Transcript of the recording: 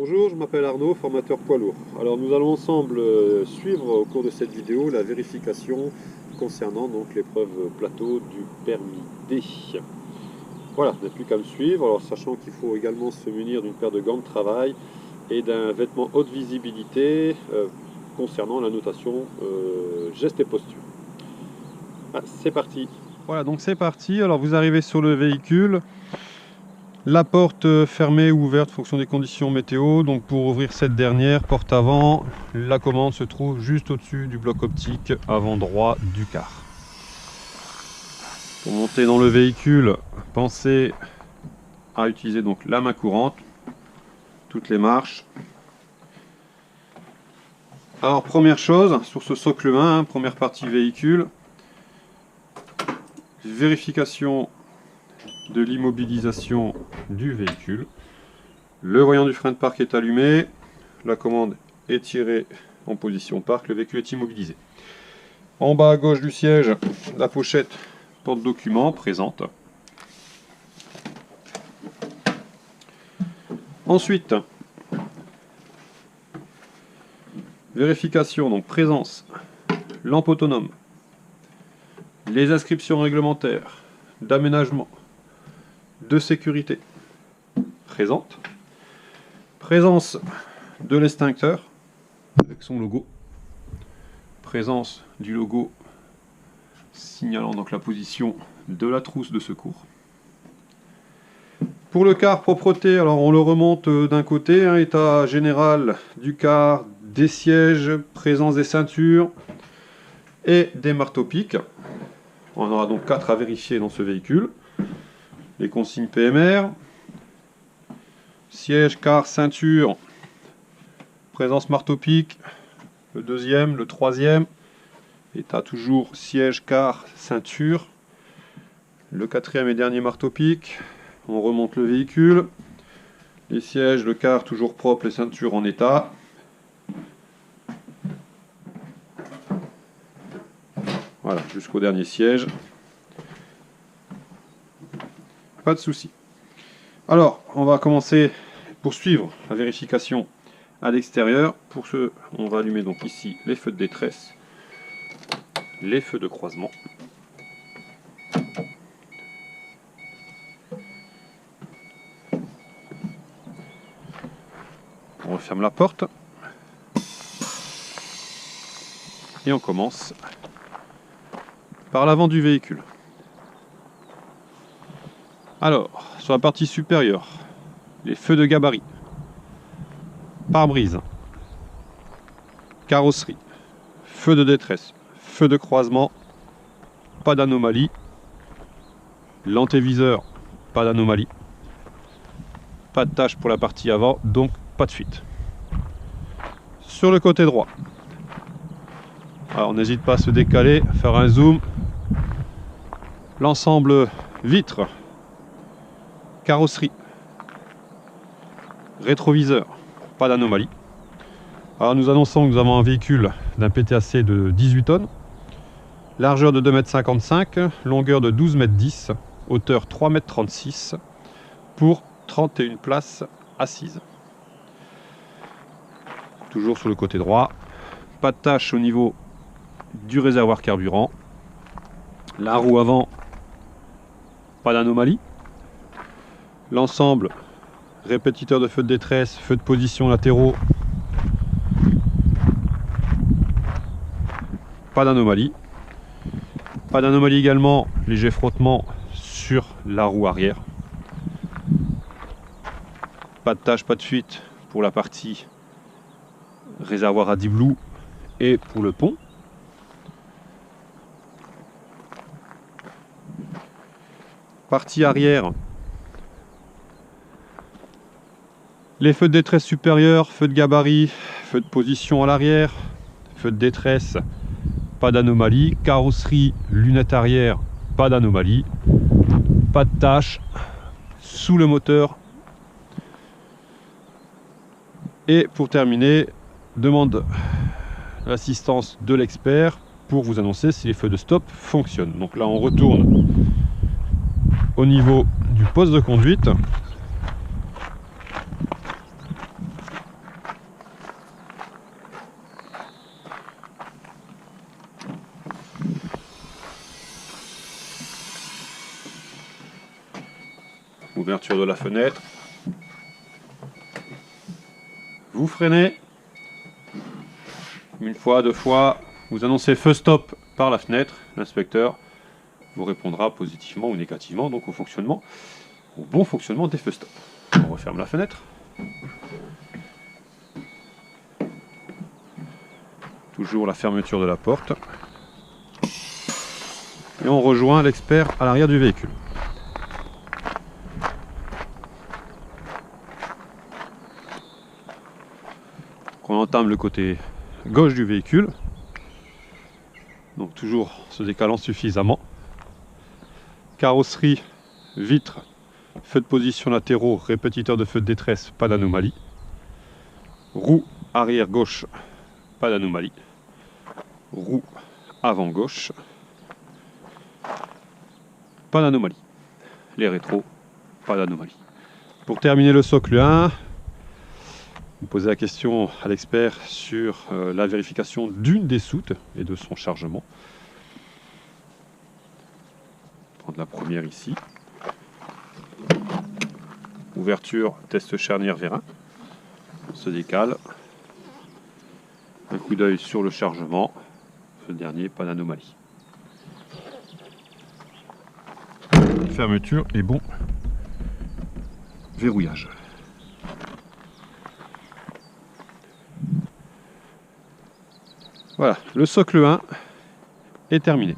Bonjour, je m'appelle Arnaud, formateur poids lourd. Alors nous allons ensemble suivre au cours de cette vidéo la vérification concernant donc l'épreuve plateau du permis D. Voilà, il n'y a plus qu'à me suivre, alors sachant qu'il faut également se munir d'une paire de gants de travail et d'un vêtement haute visibilité concernant la notation gestes et postures. Ah, c'est parti. Voilà, donc c'est parti. Alors vous arrivez sur le véhicule. La porte fermée ou ouverte en fonction des conditions météo. Donc pour ouvrir cette dernière, porte avant, la commande se trouve juste au-dessus du bloc optique avant droit du car. Pour monter dans le véhicule, pensez à utiliser donc la main courante, toutes les marches. Alors première chose, sur ce socle main, première partie véhicule, vérification de l'immobilisation du véhicule. Le voyant du frein de parc est allumé, la commande est tirée en position parc, le véhicule est immobilisé. En bas à gauche du siège, la pochette porte-document présente. Ensuite, vérification, donc présence, lampe autonome, les inscriptions réglementaires d'aménagement, de sécurité présente, présence de l'extincteur avec son logo, présence du logo signalant donc la position de la trousse de secours. Pour le car propreté, alors on le remonte d'un côté, état général du car, des sièges, présence des ceintures et des marteaux-pics. On aura donc 4 à vérifier dans ce véhicule. Les consignes PMR, siège, car, ceinture, présence marteau-pic, le deuxième, le troisième, état toujours siège, car, ceinture, le quatrième et dernier marteau-pic, on remonte le véhicule, les sièges, le car toujours propre, les ceintures en état. Voilà, jusqu'au dernier siège. Pas de souci. Alors, on va commencer pour suivre la vérification à l'extérieur. Pour ce, on va allumer donc ici les feux de détresse, les feux de croisement. On referme la porte. Et on commence par l'avant du véhicule. Alors, sur la partie supérieure, les feux de gabarit, pare-brise, carrosserie, feux de détresse, feux de croisement, pas d'anomalie, l'antéviseur, pas d'anomalie, pas de tâche pour la partie avant, donc pas de fuite. Sur le côté droit, alors n'hésite pas à se décaler, faire un zoom, l'ensemble vitre, carrosserie, rétroviseur, pas d'anomalie. Alors nous annonçons que nous avons un véhicule d'un PTAC de 18 tonnes, largeur de 2,55 m, longueur de 12,10 m, hauteur 3,36 m pour 31 places assises. Toujours sur le côté droit, pas de tâche au niveau du réservoir carburant, la roue avant, pas d'anomalie. L'ensemble, répétiteur de feux de détresse, feux de position latéraux, pas d'anomalie. Pas d'anomalie également, léger frottement sur la roue arrière. Pas de tâche, pas de fuite pour la partie réservoir à Diblou et pour le pont. Partie arrière, les feux de détresse supérieurs, feux de gabarit, feux de position à l'arrière, feux de détresse, pas d'anomalie, carrosserie, lunettes arrière, pas d'anomalie, pas de tâche sous le moteur. Et pour terminer, demande l'assistance de l'expert pour vous annoncer si les feux de stop fonctionnent. Donc là on retourne au niveau du poste de conduite. Ouverture de la fenêtre. Vous freinez. Une fois, deux fois, vous annoncez feu stop par la fenêtre. L'inspecteur vous répondra positivement ou négativement donc au bon fonctionnement des feux stop. On referme la fenêtre. Toujours la fermeture de la porte. Et on rejoint l'expert à l'arrière du véhicule. On entame le côté gauche du véhicule. Donc toujours se décalant suffisamment. Carrosserie, vitres, feux de position latéraux, répétiteurs de feux de détresse, pas d'anomalie. Roue arrière gauche, pas d'anomalie. Roue avant gauche, pas d'anomalie. Les rétros, pas d'anomalie. Pour terminer le socle 1, vous posez la question à l'expert sur la vérification d'une des soutes et de son chargement. Prendre la première ici. Ouverture, test charnière vérin. On se décale. Un coup d'œil sur le chargement. Ce dernier, pas d'anomalie. Fermeture et bon verrouillage. Voilà, le socle 1 est terminé.